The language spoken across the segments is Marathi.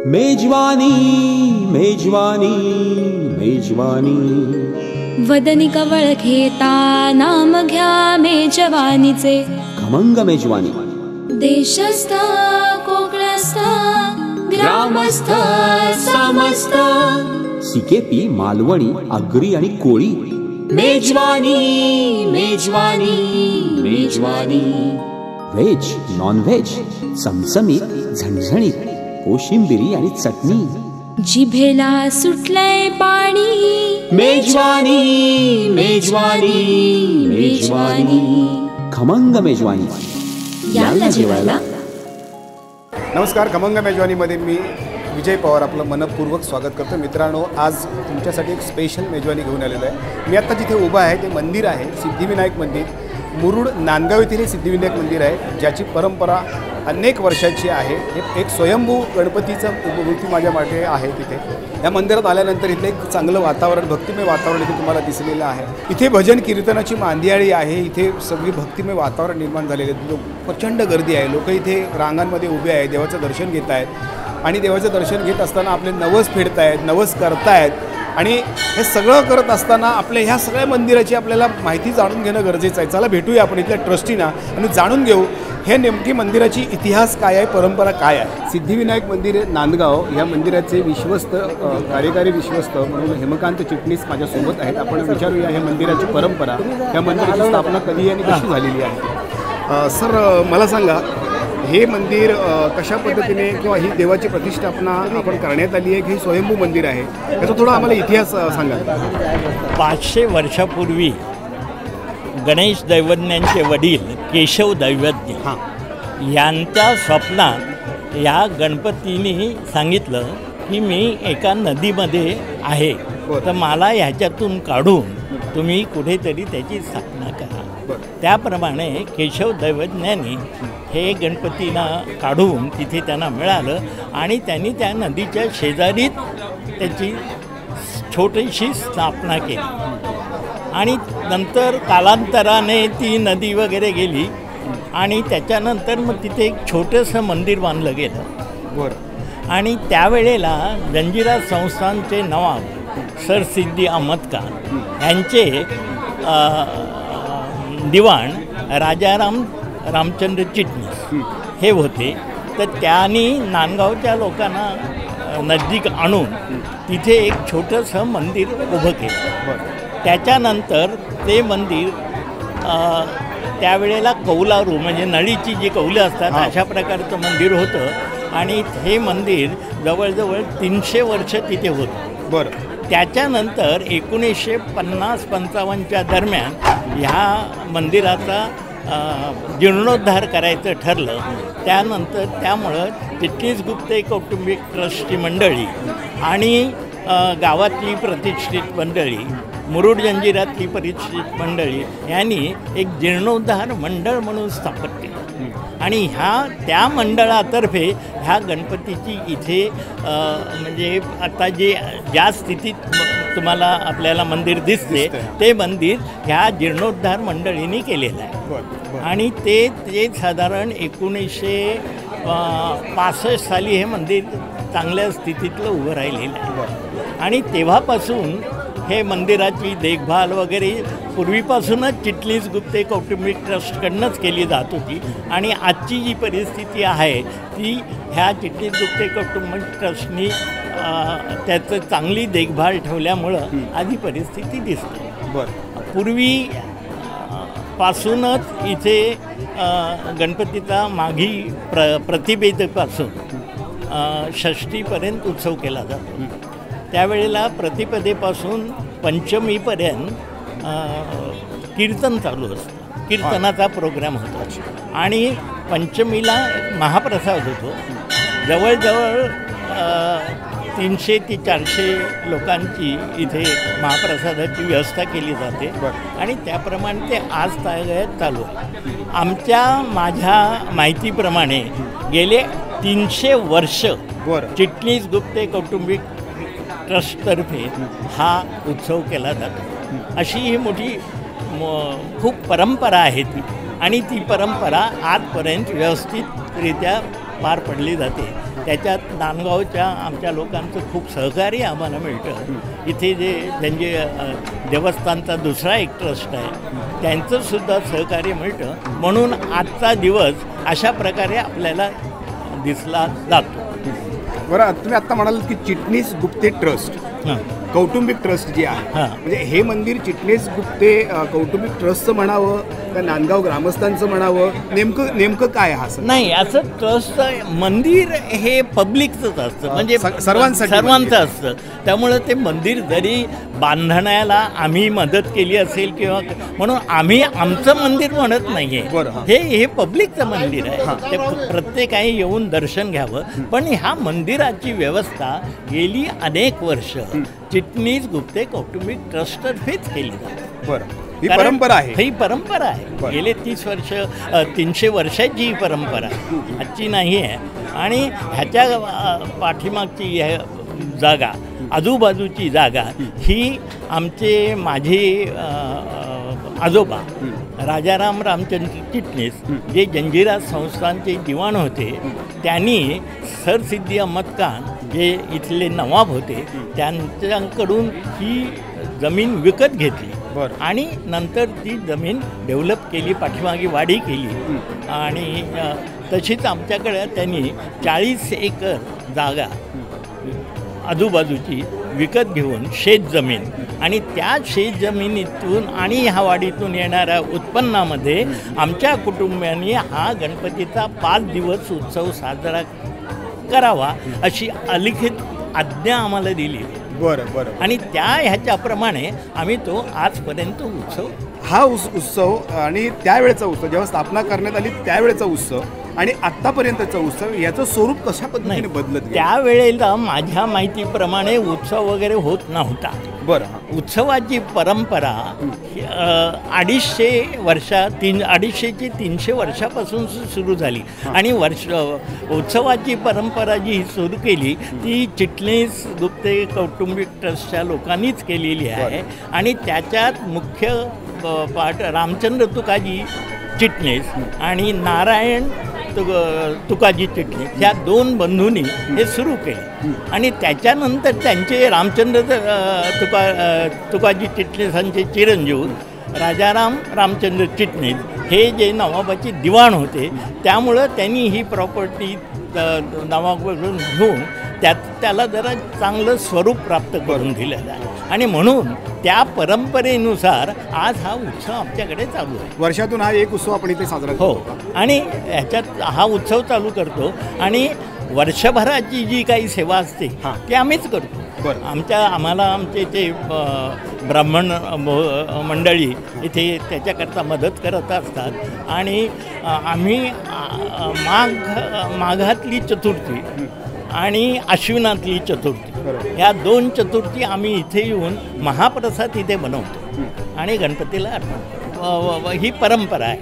मेजवानी मेजवानी मेजवानी वदनी कवळ घेता नाम घ्या मेजवानीचे खमंग मेजवानी देशस्थ कोकणस्थ ग्रामस्थ समस्त सिकेपी मालवणी आगरी आणि कोळी मेजवानी मेजवानी मेजवानी व्हेज नॉन व्हेज चमचमीत झणझणीत कोशिंबिरी आणि चटणी जिभेला सुटलंय पाणी मेजवानी मेजवानी मेजवानी खमंग मेजवानी याला जेवायला. नमस्कार. खमंग मेजवानीमध्ये मी विजय पवार आपलं मनपूर्वक स्वागत करतो. मित्रांनो, आज तुमच्यासाठी एक स्पेशल मेजवानी घेऊन आलेलो आहे. मी आता जिथे उभा आहे ते मंदिर आहे सिद्धिविनायक मंदिर. मुरुड नांदगाव येथील हे सिद्धिविनायक मंदिर आहे, ज्याची परंपरा अनेक वर्षाची आहे. हे एक स्वयंभू गणपतीचं मूर्ती माझ्या मागे आहे. तिथे या मंदिरात आल्यानंतर इथे एक चांगलं वातावरण, भक्तिमय वातावरण इथे तुम्हाला दिसलेलं आहे. इथे भजन कीर्तनाची मांदियाळी आहे. इथे सगळी भक्तिमय वातावरण निर्माण झालेले आहे. प्रचंड गर्दी आहे. लोक इथे रांगांमध्ये उभे आहेत, देवाचं दर्शन घेत आहेत आणि देवाचं दर्शन घेत असताना आपले नवस फेडतायत, नवस करतायत. आणि हे सगळं करत असताना आपल्या ह्या सगळ्या मंदिराची आपल्याला माहिती जाणून घेणं गरजेचं आहे. चला भेटूया आपण इथल्या ट्रस्टीना आणि जाणून घेऊ हे नेमकी मंदिराची इतिहास काय आहे, परंपरा काय आहे. सिद्धिविनायक मंदिर नांदगाव या मंदिराचे विश्वस्त कार्यकारी विश्वस्त म्हणून हेमकांत चिटणीस माझ्यासोबत आहेत. आपण विचारूया हे मंदिराची परंपरा, या मंदिराची स्थापना कधी आणि कशी झालेली आहे. सर, मला सांगा, हे मंदिर कशा पद्धतीने किंवा ही देवाची प्रतिष्ठापना आपण करण्यात आली आहे की स्वयंभू मंदिर आहे, याचा थोडा आम्हाला इतिहास सांगा. 500 वर्षापूर्वी गणेश दैवज्ञांचे वडील केशव दैवज्ञ यांच्या स्वप्नात या गणपतीने सांगितलं की मी एका नदीमध्ये आहे, तर मला ह्याच्यातून काढून तुम्ही कुठेतरी त्याची स्थापना करा. त्याप्रमाणे केशव दैवज्ञांनी हे गणपतीला काढून तिथे त्यांना मिळालं आणि त्यांनी त्या नदीच्या शेजारीच त्याची छोटीशी स्थापना केली. आणि नंतर कालांतराने ती नदी वगैरे गेली आणि त्याच्यानंतर मग तिथे एक छोटंसं मंदिर बांधलं गेलं. आणि त्यावेळेला जंजिरा संस्थानचे नवाब सर सिद्दी अहमद खान यांचे दिवाण राजाराम रामचंद्र चिटणीस हे होते. तर त्यांनी नांदगावच्या लोकांना नजदीक आणून तिथे एक छोटंसं मंदिर उभं केलं. त्याच्यानंतर ते मंदिर त्यावेळेला कौलारू म्हणजे नळीची जी कौलं असतात अशा प्रकारचं मंदिर होतं आणि हे मंदिर जवळजवळ 300 वर्ष तिथे होतं. त्याच्यानंतर 1950-55च्या दरम्यान ह्या मंदिराचा जीर्णोद्धार करायचं ठरलं. त्यानंतर त्यामुळं चिटणीस गुप्ते कौटुंबिक ट्रस्टची मंडळी आणि गावातली प्रतिष्ठित मंडळी, मुरुड जंजिरातली प्रतिष्ठित मंडळी यांनी एक जीर्णोद्धार मंडळ म्हणून स्थापन केलं. आणि त्या मंडळातर्फे ह्या गणपतीची इथे म्हणजे आता ज्या स्थितीत तुम्हाला आपल्याला मंदिर दिसते ते मंदिर ह्या जीर्णोद्धार मंडळींनी केलेलं आहे. आणि ते साधारण 1965 साली हे मंदिर चांगल्या स्थितीतलं उभं राहिलेलं आहे. आणि तेव्हापासून हे मंदिराची देखभाल वगैरे पूर्वीपासूनच चिटणीस गुप्ते कौटुंबिक ट्रस्टकडूनच केली जात होती. आणि आजची जी परिस्थिती आहे ती ह्या चिटणीस गुप्ते कौटुंबिक ट्रस्टनी त्याचं चांगली देखभाल ठेवल्यामुळं आधी परिस्थिती दिसते. पूर्वी पासूनच इथे गणपतीचा माघी प्रतिपदेपासून षष्टीपर्यंत उत्सव केला जातो. त्यावेळेला प्रतिपदेपासून पंचमीपर्यंत कीर्तन चालू असतं. कीर्तनाचा प्रोग्राम होतो आणि पंचमीला महाप्रसाद होतो. जवळजवळ 300 ते 400 लोकांची इथे महाप्रसादाची व्यवस्था केली जाते आणि त्याप्रमाणे ते आज तागायत चालू आहे. माझ्या माहितीप्रमाणे गेले 300 वर्ष चिटणीस गुप्ते कौटुंबिक ट्रस्टतर्फे हा उत्सव केला जातो. अशी ही मोठी खूप परंपरा आहे ती आणि ती परंपरा आजपर्यंत व्यवस्थितरित्या पार पडली जाते. त्याच्यात नांदगावच्या आमच्या लोकांचं खूप सहकार्य आम्हाला मिळतं. इथे जे त्यांचे देवस्थानचा दुसरा एक ट्रस्ट आहे त्यांचंसुद्धा सहकार्य मिळतं. म्हणून आजचा दिवस अशा प्रकारे आपल्याला दिसला जातो. बरं, तुम्ही आत्ता म्हणाल की चिटणीस गुप्ते ट्रस्ट कौटुंबिक ट्रस्ट जे आहे, म्हणजे हे मंदिर चिटणीस गुप्ते कौटुंबिक ट्रस्टचं म्हणावं का नांदगाव ग्रामस्थांचं म्हणावं, नेमकं काय हा सर? नाही, असं ट्रस्ट मंदिर हे पब्लिकचंच असतं, म्हणजे सर्वांचं असतं. त्यामुळं ते मंदिर जरी बांधण्याला आम्ही मदत केली असेल किंवा म्हणून आम्ही आमचं मंदिर म्हणत नाही आहे, हे पब्लिकचं मंदिर आहे. ते प्रत्येकाने येऊन दर्शन घ्यावं. पण ह्या मंदिराची व्यवस्था गेली अनेक वर्ष चिटणीस गुप्ते कौटुंबिक ट्रस्टतर्फेच केली जाते. बरं, ही परंपरा आहे. ही परंपरा आहे. गेले 30 वर्ष 300 वर्षाची ही परंपरा आजची नाही आहे. आणि ह्याच्या पाठीमागची जागा, आजूबाजूची जागा ही माझे आजोबा राजाराम रामचंद्र चिटणीस जे जंजिरा संस्थानचे दिवाण होते, त्यांनी सरसिद्धी अहमद खान जे इथले नवाब होते त्यांच्याकडून ही जमीन विकत घेतली. आणि नंतर ती जमीन डेव्हलप केली, पाठीमागे वाढी केली. आणि तशीच आमच्याकडे त्यांनी 40 एकर जागा आजूबाजूची विकत घेऊन शेतजमीन, आणि त्या शेतजमिनीतून आणि ह्या वाडीतून येणाऱ्या उत्पन्नामध्ये आमच्या कुटुंबियांनी हा गणपतीचा 5 दिवस उत्सव साजरा करावा अशी अलिखित आज्ञा आम्हाला दिली. बरं. आणि ह्याच्याप्रमाणे आम्ही तो आजपर्यंत उत्सव उत्सव आणि त्यावेळेचा उत्सव जेव्हा स्थापना करण्यात आली त्यावेळेचा उत्सव आणि आत्तापर्यंतचा उत्सव याचं स्वरूप कशा पद्धतीने बदलत गेलं? त्यावेळेला माझ्या माहितीप्रमाणे उत्सव वगैरे होत नव्हता. बरं. उत्सवाची परंपरा 250 ते 300 वर्षापासून सुरू झाली. आणि उत्सवाची परंपरा जी सुरू केली ती चिटणीस गुप्ते कौटुंबिक ट्रस्टच्या लोकांनीच केलेली आहे. आणि त्याच्यात मुख्य पाठ रामचंद्र तुकाजी चिटणीस आणि नारायण तुकाजी चिटणीस ह्या 2 बंधूंनी हे सुरू केले. आणि त्याच्यानंतर त्यांचे रामचंद्र तुकाजी चिटणीसांचे चिरंजीव राजाराम रामचंद्र चिटणीस हे जे नवाबाचे दिवाण होते, त्यामुळं त्यांनी ही प्रॉपर्टी नवाबाकडून घेऊन त्याला जरा चांगलं स्वरूप प्राप्त करून दिलेलं आहे. आणि म्हणून त्या परंपरेनुसार आज हा उत्सव आमच्याकडे चालू आहे. वर्षातून हा एक उत्सव आपण इथे साजरा करतो. हो, आणि ह्याच्यात हा उत्सव चालू करतो. आणि वर्षभराची जी काही सेवा असते ती आम्हीच करतो. आम्हाला आमचे ते ब्राह्मण मंडळी इथे त्याच्याकरता मदत करत असतात. आणि आम्ही माघातली चतुर्थी आणि अश्विनातली चतुर्थी ह्या 2 चतुर्थी आम्ही इथे येऊन महाप्रसाद इथे बनवतो आणि गणपतीला अर्पण. ही परंपरा आहे.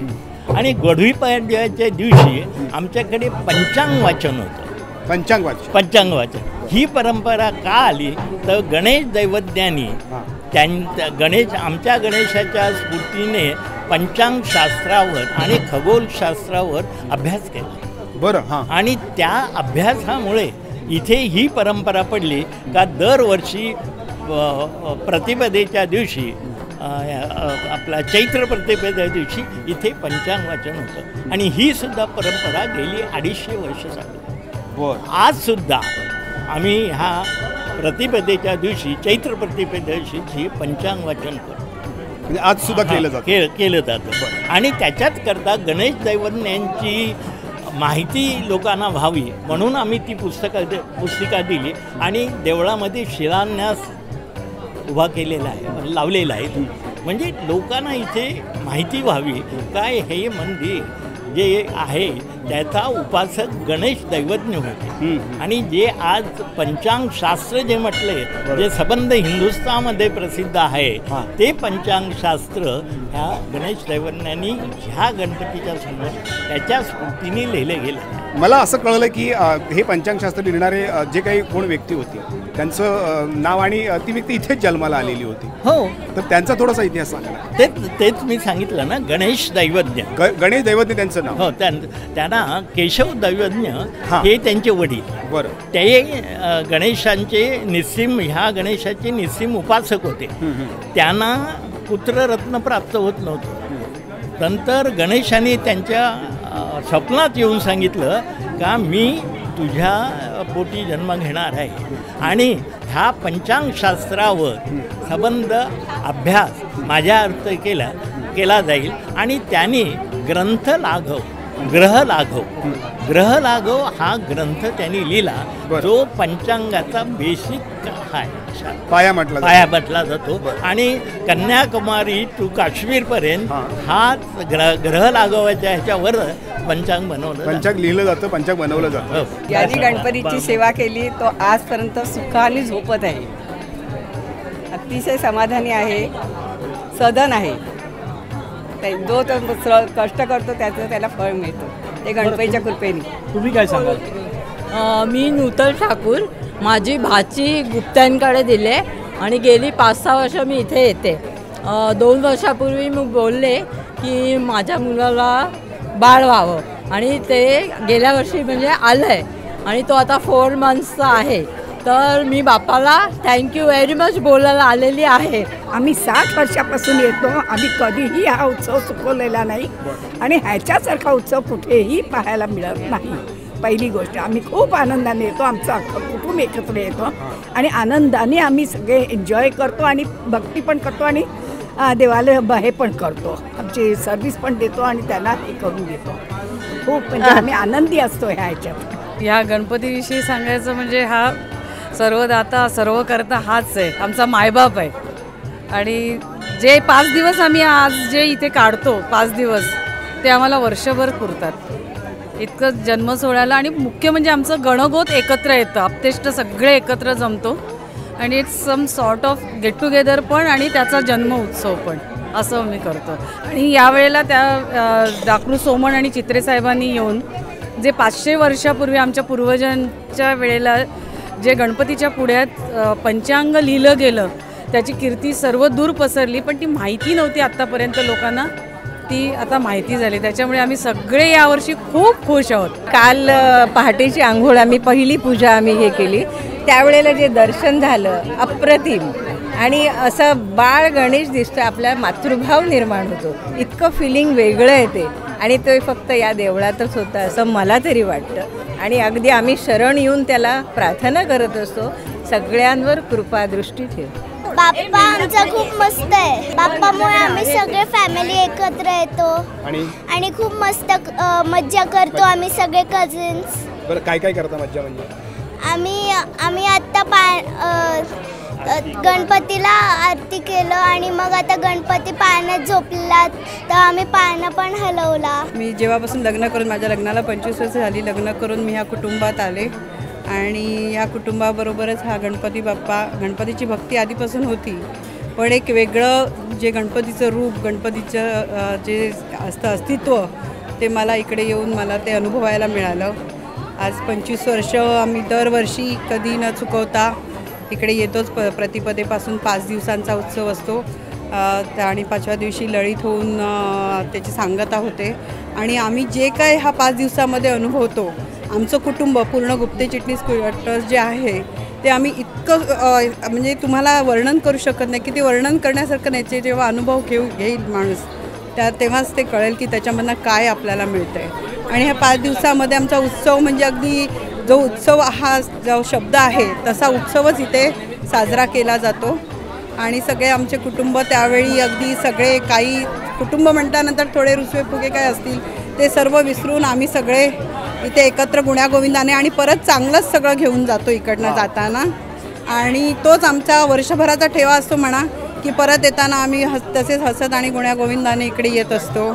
आणि गढीपाडव्याच्या दिवशी आमच्याकडे पंचांग वाचन होतं. पंचांग वाचन ही परंपरा का आली तर गणेश दैवज्ञांनी आमच्या गणेशाच्या स्फूर्तीने पंचांगशास्त्रावर आणि खगोलशास्त्रावर अभ्यास केला. आणि त्या अभ्यासामुळे इथे ही परंपरा पडली का दरवर्षी प्रतिपदेच्या दिवशी आपला चैत्र प्रतिपदेच्या दिवशी इथे पंचांग वाचन होतं. आणि ही सुद्धा परंपरा गेली 250 वर्ष चालू. आजसुद्धा आम्ही ह्या प्रतिपदेच्या दिवशी चैत्र प्रतिपदेच्या दिवशी पंचांग वाचन करतो. आज सुद्धा केलं जातं. आणि त्याच्याच करता गणेश दैवज्ञांची माहिती लोकांना व्हावी म्हणून आम्ही ती पुस्तिका दिली आणि देवळामध्ये शिलान्यास उभा केलेला आहे, लावलेला आहे. म्हणजे लोकांना इथे माहिती व्हावी काय हे मंदिर जे आहे त्याचा उपासक गणेश दैवज्ञ होते. आणि जे आज पंचांगशास्त्र जे म्हटले जे संबंध हिंदुस्थानमध्ये प्रसिद्ध आहे ते पंचांगशास्त्र ह्या गणेश दैवज्ञांनी ह्या गणपतीच्या समोर त्याच्या स्फूर्तीने लिहिले गेले. मला असं कळलं की हे पंचांगशास्त्र लिहिणारे जे काही कोण व्यक्ती होती त्यांचं नाव आणि ती व्यक्ती इथेच जन्माला आलेली होती. हो, तर त्यांचा थोडासा इतिहास सांगा. तेच मी सांगितलं ना, गणेश दैवज्ञ. गणेश दैवज्ञ त्यांचं नाव. हो, त्यांना केशव दैवज्ञ हे त्यांचे वडील. बरं. ते गणेशांचे निस्सिम, ह्या गणेशाचे निस्सिम उपासक होते. त्यांना पुत्ररत्न प्राप्त होत नव्हतं. नंतर गणेशाने त्यांच्या स्वप्नात येऊन सांगितलं का मी तुझ्या पोटी जन्म घेणार आहे आणि ह्या पंचांगशास्त्रावर संबंध अभ्यास माझ्या अर्थ केला जाईल. आणि त्यांनी ग्रह लाघव हा ग्रंथ त्यांनी लिहिला, जो पंचांगाचा बेसिक पाया म्हटला जातो. आणि कन्याकुमारी टू काश्मीरपर्यंत हा ग्रह लाघवाच्या ह्याच्यावर पंचांग लिहिलं जातं, पंचांग बनवलं जातं. यांनी गणपतीची सेवा केली तो आजपर्यंत सुखाने झोपत आहे, अतिशय समाधानी आहे, सदन आहे. जो तो कष्ट करतो त्याचं त्याला फळ मिळतं, ते गणपतीच्या कृपेने. तुम्ही काय सांगाल? मी नूतन ठाकूर, माझी भाची गुप्त्यांकडे दिले आणि गेली 5-6 वर्ष मी इथे येते. 2 वर्षापूर्वी मी बोलले की माझ्या मुलाला बाळ व्हावं आणि ते गेल्या वर्षी म्हणजे आलं आहे आणि तो आता 4 मंथ्सचा आहे. तर मी बापाला थँक्यू व्हेरी मच बोलायला आलेली आहे. आम्ही 60 वर्षापासून येतो, आम्ही कधीही हा उत्सव चुकवलेला नाही आणि ह्याच्यासारखा उत्सव कुठेही पाहायला मिळत नाही. पहिली गोष्ट, आम्ही खूप आनंदाने येतो, आमचं अख्खं कुटुंब एकत्र येतो आणि आनंदाने आम्ही सगळे एन्जॉय करतो आणि भक्ती पण करतो आणि देवाला हे पण करतो, आमची सर्व्हिस पण देतो आणि त्यांना हे करून देतो. खूप म्हणजे आम्ही आनंदी असतो ह्या ह्याच्यात. ह्या गणपतीविषयी सांगायचं म्हणजे हा सर्वदाता सर्व करता हाच आहे, आमचा मायबाप आहे. आणि जे 5 दिवस आम्ही आज जे इथे काढतो 5 दिवस, ते आम्हाला वर्षभर पुरतात. इतकं जन्मसोहळ्याला आणि मुख्य म्हणजे आमचं गणगोत एकत्र येतं, आप्तेष्ट सगळे एकत्र जमतो आणि it's some sort of get together पण आणि त्याचा जन्म उत्सव पण असं मी करतो. आणि यावेळेला त्या डाकरू सोमण आणि चित्रे साहेबांनी येऊन जे 500 वर्षापूर्वी आमच्या पूर्वजांच्या वेळेला जे गणपतीच्या पुढ्यात पंचांग लिहिलं गेलं, त्याची कीर्ती सर्व दूर पसरली, पण ती माहिती नव्हती आत्तापर्यंत लोकांना, ती आता माहिती झाली. त्याच्यामुळे आम्ही सगळे यावर्षी खूप खुश आहोत. काल पहाटेची आंघोळ आम्ही पहिली पूजा आम्ही हे केली, त्यावेळेला जे दर्शन झालं अप्रतिम आणि असं बाळ गणेश दिसतं, आपला मातृभाव निर्माण होतो, इतकं फिलिंग वेगळं येते आणि ते फक्त या देवळातच होतं असं मला तरी वाटतं. आणि अगदी आम्ही शरण येऊन त्याला प्रार्थना करत असतो, सगळ्यांवर कृपादृष्टी ठेव. बाप्पा आमचा खूप मस्त आहे, बाप्पामुळे आम्ही सगळे फॅमिली एकत्र येतो आणि खूप मस्त मज्जा करतो आम्ही सगळे कझिन्स. बरं, काय काय करता मज्जा? म्हणजे आम्ही आत्ता गणपतीला आरती केलं आणि मग आता गणपती पाण्यात झोपला तर आम्ही पाळणा पण हलवला. मी जेव्हापासून लग्न करून, माझ्या लग्नाला 25 वर्ष झाली, लग्न करून मी ह्या कुटुंबात आले आणि या कुटुंबाबरोबरच हा गणपती बाप्पा, गणपतीची भक्ती आधीपासून होती, पण एक वेगळं जे गणपतीचं रूप, गणपतीचं जे असतं अस्तित्व, ते मला इकडे येऊन मला ते अनुभवायला मिळालं. आज 25 वर्ष आम्ही दरवर्षी कधी न चुकवता इकडे येतोच. प्रतिपदेपासून 5 दिवसांचा उत्सव असतो आणि 5व्या दिवशी लळीत होऊन त्याची सांगता होते. आणि आम्ही जे काय हा 5 दिवसामध्ये अनुभवतो, आमचं कुटुंब पूर्ण गुप्ते चिटणीस ट्रस्ट जे आहे ते आम्ही इतकं म्हणजे तुम्हाला वर्णन करू शकत नाही की ते वर्णन करण्यासारखं नाही. ते जेव्हा अनुभव घेईल माणूस तेव्हाच ते कळेल की त्याच्यामधनं काय आपल्याला मिळतं आहे. आणि ह्या 5 दिवसामध्ये आमचा उत्सव म्हणजे अगदी जो उत्सव हा जो शब्द आहे तसा उत्सवच इथे साजरा केला जातो. आणि सगळे आमचे कुटुंब त्यावेळी अगदी सगळे, काही कुटुंब म्हटल्यानंतर थोडे रुसवे फुगे काय असतील ते सर्व विसरून आम्ही सगळे इथे एकत्र गुण्यागोविंदाने आणि परत चांगलंच सगळं घेऊन जातो इकडनं जाताना. आणि तोच आमचा वर्षभराचा ठेवा असतो म्हणा की परत येताना आम्ही तसेच हसत आणि गुण्यागोविंदाने इकडे येत असतो.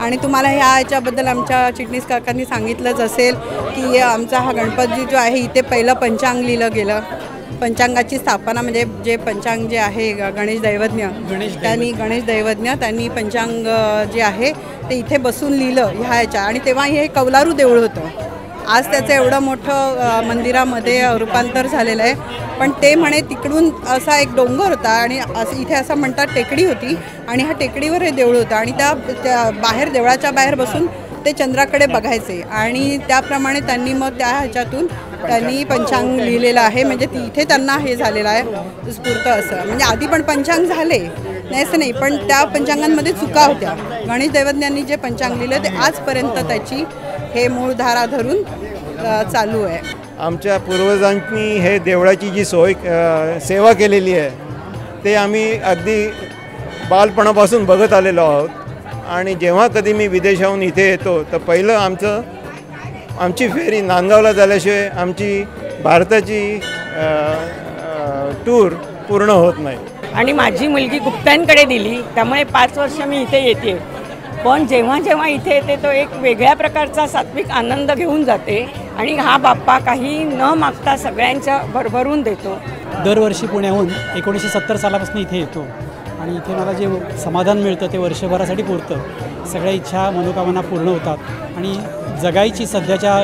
आणि तुम्हाला ह्याच्याबद्दल आमच्या चिटणीस काकांनी सांगितलंच असेल की आमचा हा गणपती जो आहे इथे पहिलं पंचांग लिहिलं गेलं. पंचांगाची स्थापना म्हणजे जे पंचांग जे आहे गणेश दैवज्ञ त्यांनी पंचांग जे आहे ते इथे बसून लिहिलं ह्याच्या. आणि तेव्हा हे कौलारू देऊळ होतं आज त्याचं एवढं मोठं मंदिरामध्ये रूपांतर झालेलं आहे. पण ते म्हणे तिकडून असा एक डोंगर होता आणि असं इथे असं म्हणतात टेकडी होती आणि ह्या टेकडीवर हे देऊळ होतं आणि त्या बाहेर देवळाच्या बाहेर बसून ते चंद्राकडे बघायचे आणि त्याप्रमाणे त्यांनी मग त्या ह्याच्यातून त्यांनी पंचांग लिहिलेलं आहे. म्हणजे इथे त्यांना हे झालेलं आहे स्फूर्त असं. म्हणजे आधी पण पंचांग झाले नाही असं नाही, पण त्या पंचांगांमध्ये चुका होत्या. गणेश दैवज्ञांनी जे पंचांग लिहिलं ते आजपर्यंत त्याची हे मूळ धारा धरून चालू आहे. आमच्या पूर्वजांनी हे देवळाची जी सेवा केलेली आहे ते आम्ही अगदी बालपणापासून बघत आलेलो आहोत. आणि जेव्हा कधी मी विदेशाहून इथे येतो तर पहिलं आमची फेरी नांदगावला झाल्याशिवाय आमची भारताची टूर पूर्ण होत नाही. आणि माझी मुलगी गुप्त्यांकडे दिली त्यामुळे 5 वर्ष मी इथे येते. पण जेव्हा जेव्हा इथे येते तो एक वेगळ्या प्रकारचा सात्विक आनंद घेऊन जाते आणि हा बाप्पा काही न मागता सगळ्यांच्या भरभरून देतो. दरवर्षी पुण्याहून 1970 सालापासून इथे येतो आणि इथे मला जे समाधान मिळतं ते वर्षभरासाठी पुरतं. सगळ्या इच्छा मनोकामना पूर्ण होतात आणि जगायची सध्याच्या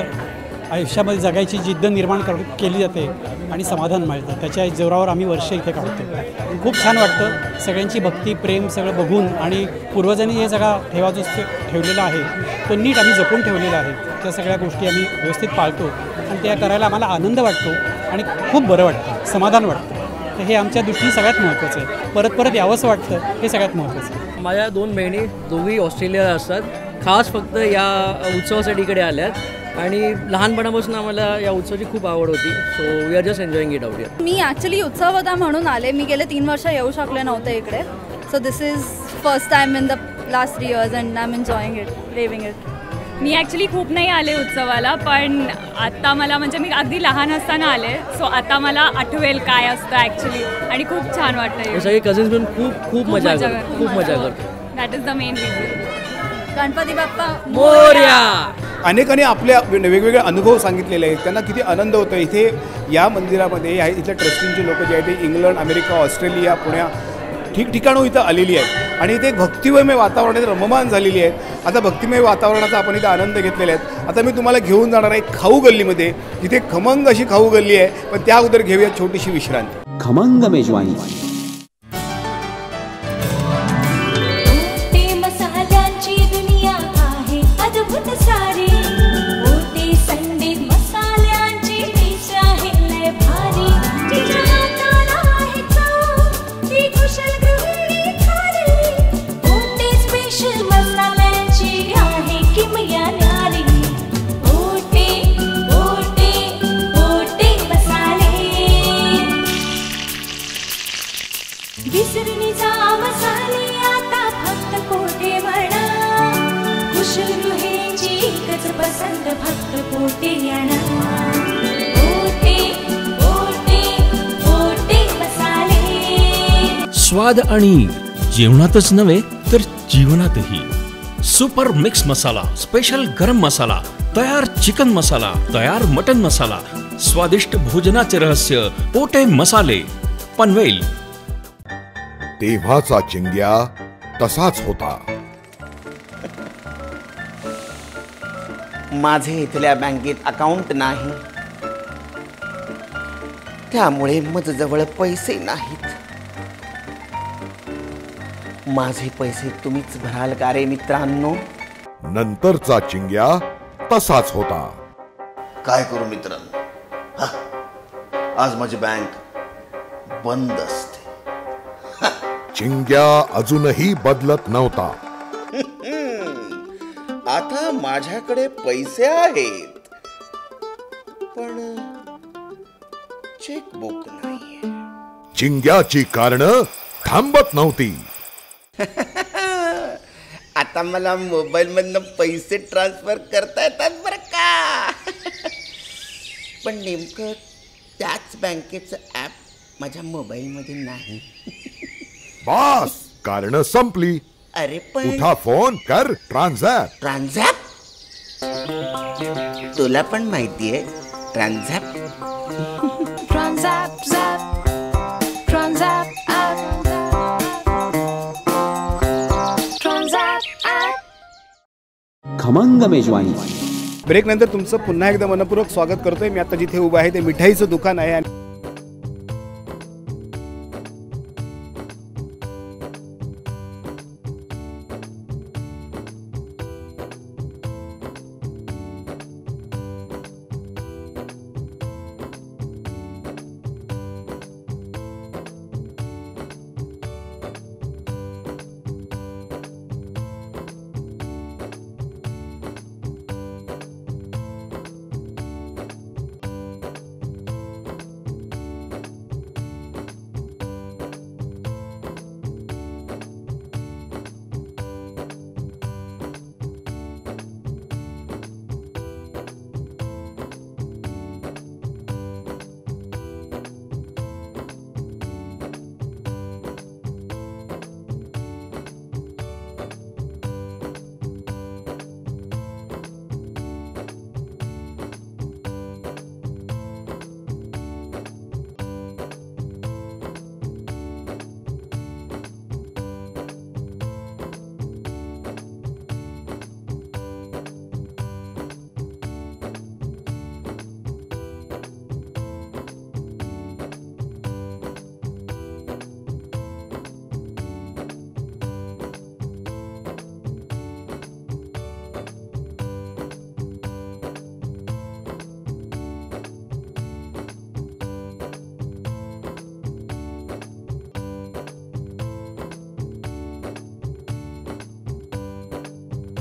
आयुष्यामध्ये जगायची जिद्द निर्माण केली जाते आणि समाधान मिळतं. त्याच्या जोरावर आम्ही वर्ष इथे काढतो. खूप छान वाटतं. सगळ्यांची भक्ती प्रेम सगळं बघून आणि पूर्वजांनी हे सगळा ठेवा जो ठेवलेला आहे तो नीट आम्ही जपून ठेवलेला आहे. त्या सगळ्या गोष्टी आम्ही व्यवस्थित पाळतो आणि त्या करायला आम्हाला आनंद वाटतो आणि खूप बरं वाटतं, समाधान वाटतं. तर हे आमच्या दृष्टीने सगळ्यात महत्त्वाचं आहे. परत परत यावंसं वाटतं हे सगळ्यात महत्त्वाचं आहे. माझ्या 2 बहिणी दोघी ऑस्ट्रेलियाला असतात. खास फक्त या उत्सवासाठी इकडे आल्यात आणि लहानपणापासून आम्हाला या उत्सवाची खूप आवड होती. So we are just enjoying it out here. मी ॲक्च्युली उत्सव होता म्हणून आले. मी गेले 3 वर्ष येऊ शकले नव्हते इकडे. So this is first time in the last 3 years and I am enjoying it, living it. Me actually खूप नाही आले उत्सवाला, पण आत्ता मला म्हणजे मी अगदी लहान असताना आले. सो आता मला आठवेल काय असतं ॲक्च्युली आणि खूप छान वाटतं. सगळे कझिन्स पण खूप मजा करतो. That is the main reason. Ganpati बाप्पा मोरया. अनेकांनी आपल्या वेगवेगळे अनुभव सांगितलेले आहेत. त्यांना किती आनंद होतो. इथे या मंदिरामध्ये इथल्या ट्रस्टींची लोक जे आहेत ते इंग्लंड, अमेरिका, ऑस्ट्रेलिया, पुण्या ठिकठिकाणं इथं आलेली आहेत आणि इथे एक भक्तिमय वातावरणात रममाण झालेली आहेत. आता भक्तिमय वातावरणाचा आपण इथं आनंद घेतलेला आहे. आता मी तुम्हाला घेऊन जाणार आहे खाऊ गल्लीमध्ये. तिथे खमंग अशी खाऊ गल्ली आहे, पण त्या अगोदर घेऊया छोटीशी विश्रांती. खमंग मेजवानी. स्वाद आणि जेवणातच नव्हे तर जीवनातही. सुपर मिक्स मसाला, स्पेशल गरम मसाला, तयार चिकन मसाला, तयार मटन मसाला, स्वादिष्ट भोजनाचे रहस्य पोटे मसाले. पनवेल. तेव्हाचा चिंग्या तसाच होता. माझे इथल्या बँकेत अकाउंट नाही, त्यामुळे माझ्याजवळ पैसे नाहीत. माझे पैसे तुम्हीच भराल का रे मित्रांनो? नंतरचा चिंग्या तसाच होता. काय करू मित्रांनो, आज माझी बँक बंद असते. चिंग्या अजूनही बदलत नव्हता. आता माझ्याकडे पैसे आहेत, पण चेकबुक नाहीये. चिंग्याची कारणं थांबत नव्हती. आता मला मोबाईल मधनं पैसे ट्रान्सफर करता येतात बरं का. पण नेमकं त्याच बँकेचं ऍप माझ्या मोबाईल मध्ये नाही. बस कारण संपली. अरे पण उठा फोन कर ट्रान्झॅक्ट. ट्रान्झॅक्ट तुला पण माहितीये ट्रान्झॅक्ट. ट्रान्झॅक्ट ट्रान्झॅक्ट खमंग मेजवानी. ब्रेकनंतर तुमचं पुन्हा एकदा मनपूर्वक स्वागत करतोय. मी आता जिथे उभा आहे ते मिठाईचं दुकान आहे. आणि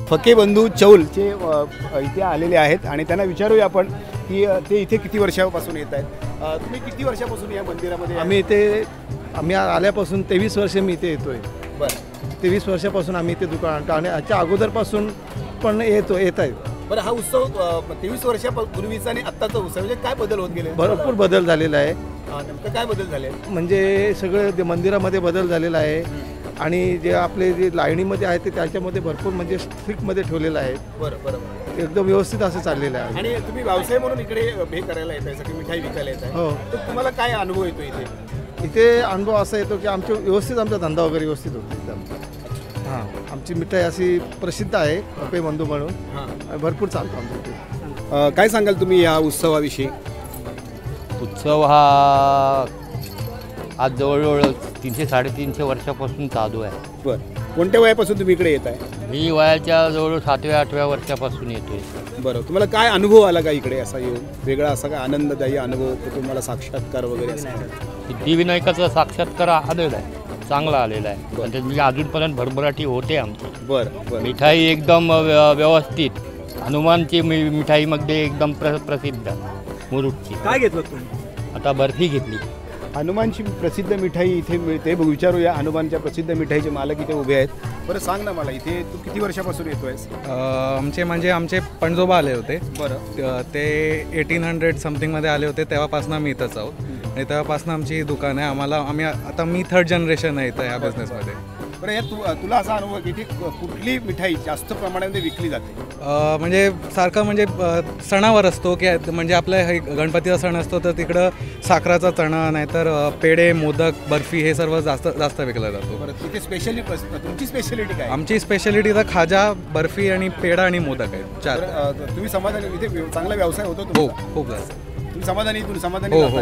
फके बंधू चौलचे इथे आलेले आहेत आणि त्यांना विचारूया आपण की ते इथे किती वर्षापासून येत आहेत. तुम्ही किती वर्षापासून या मंदिरामध्ये? आम्ही आल्यापासून 23 वर्ष मी इथे येतोय. बरं, 23 वर्षापासून आम्ही इथे दुकान आणतो आणि याच्या अगोदरपासून पण येत आहेत. बरं, हा उत्सव 23 वर्षापूर्वीचा आणि आत्ताचा उत्सव म्हणजे काय बदल होत गेले? भरपूर बदल झालेला आहे. नेमकं काय बदल झाले? म्हणजे सगळं मंदिरामध्ये बदल झालेला आहे आणि जे आपले जे लाईनीमध्ये आहेत ते त्याच्यामध्ये भरपूर म्हणजे स्ट्रिक्टमध्ये ठेवलेलं आहे. बरं, एकदम व्यवस्थित असं चाललेलं आहे. आणि तुम्ही व्यवसाय म्हणून इकडे हे करायला येत आहे, सगळी मिठाई विकायला येत आहे. हो. तर तुम्हाला काय अनुभव येतो इथे? इथे अनुभव असा येतो की व्यवस्थित आमचा धंदा वगैरे व्यवस्थित होतो एकदम. हां, आमची मिठाई अशी प्रसिद्ध आहे फके बंधू म्हणून. भरपूर चालतो आमच्या इथे. काय सांगाल तुम्ही या उत्सवाविषयी? उत्सव हा आज जवळजवळ 300-350 वर्षापासून चालू आहे. बरं, कोणत्या वयापासून तुम्ही इकडे येत आहे? मी वयाच्या जवळ 7व्या-8व्या वर्षापासून येतोय. बरं, तुम्हाला काय अनुभव आला का इकडे असा येऊन? वेगळा असा काय आनंददायी अनुभव, तुम्हाला साक्षात्कार वगैरे? सिद्धिविनायकाचा साक्षात्कार आलेला आहे, चांगला आलेला आहे. म्हणजे मी अजूनपर्यंत भरभराटी होते आमची. बरं, मिठाई एकदम व्यवस्थित. हनुमानची मिठाईमध्ये एकदम प्रसिद्ध मुरुडची. काय घेतलं तुम्ही? आता बर्फी घेतली. हनुमानची प्रसिद्ध मिठाई इथे मिळते. विचारूया, हनुमानच्या प्रसिद्ध मिठाईचे मालक इथे उभे आहेत. बरं, सांग ना मला, इथे तू किती वर्षापासून येतोयस? आमचे पणजोबा आले होते. बरं, ते 1800 समथिंगमध्ये आले होते. तेव्हापासून आम्ही इथंच आहोत आणि तेव्हापासून आमची ही दुकान आहे. आता मी 3rd जनरेशन आहे इथं या बिझनेसमध्ये. बरं, तुला असा अनुभव की इथे कुठली मिठाई जास्त प्रमाणामध्ये विकली जाते? म्हणजे सारखं म्हणजे सणावर असतो की म्हणजे आपल्या गणपतीचा सण असतो तर तिकडं साखराचा चणा नाहीतर पेढे, मोदक, बर्फी हे सर्व जास्त विकला जातो. बरं, तिथे तुमची स्पेशालिटी काय? आमची स्पेशालिटी तर खाजा, बर्फी आणि पेढा आणि मोदक आहे. 4. तुम्ही समाधानी? इथे चांगला व्यवसाय होतो? हो, खूप जास्त. तुम्ही समाधानी? हो.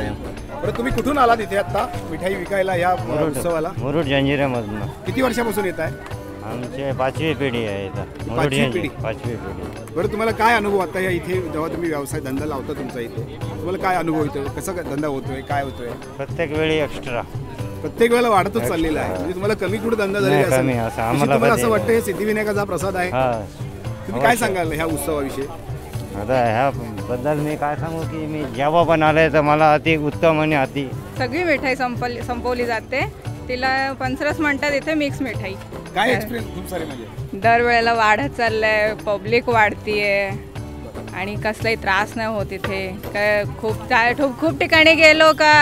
बरं, तुम्ही कुठून आलात इथे आता मिठाई विकायला या उत्सवाला? मुरुड जंजिऱ्यामधून. किती वर्षापासून येत आहे? आमची 5वी पिढी आहे इथं. 5वी पिढी. बरं, तुम्हाला काय अनुभव आता या इथे जेव्हा तुम्ही व्यवसाय धंदा लावता तुमचा इथे, तुम्हाला काय अनुभव येतो? कसा धंदा होतोय, काय होतोय? प्रत्येक वेळी एक्स्ट्रा, प्रत्येक वेळेला वाढतच चाललेला आहे. म्हणजे तुम्हाला कमी कुठे धंदा झालेला असेल, तुम्हाला असं वाटतं हे सिद्धिविनायकाचा प्रसाद आहे. तुम्ही काय सांगाल ह्या उत्सवाविषयी? आता ह्याबद्दल मी काय सांगू की मी जेव्हा पण आले तर मला अति उत्तम आणि अति. सगळी मिठाई संपवली जाते. तिला पंचरस म्हणतात इथे, मिक्स मिठाई. काय एक्सपिरियन्स? खूप सारे म्हणजे दरवेळेला वाढत चाललंय, पब्लिक वाढतीये आणि कसलाही त्रास नाही होत इथे. काय खूप ठिकाणी गेलो का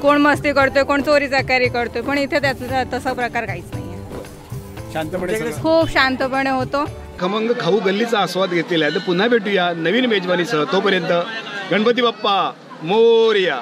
कोण मस्ती करतोय, कोण चोरी चकारी करतोय, पण इथे त्याचा तसा प्रकार काहीच नाही आहे. शांतपणे, खूप शांतपणे होतो. खमंग खाऊ गल्लीचा आस्वाद घेतलेला आहे. तर पुन्हा भेटूया नवीन मेजवानीसह. तोपर्यंत गणपती बाप्पा मोरया.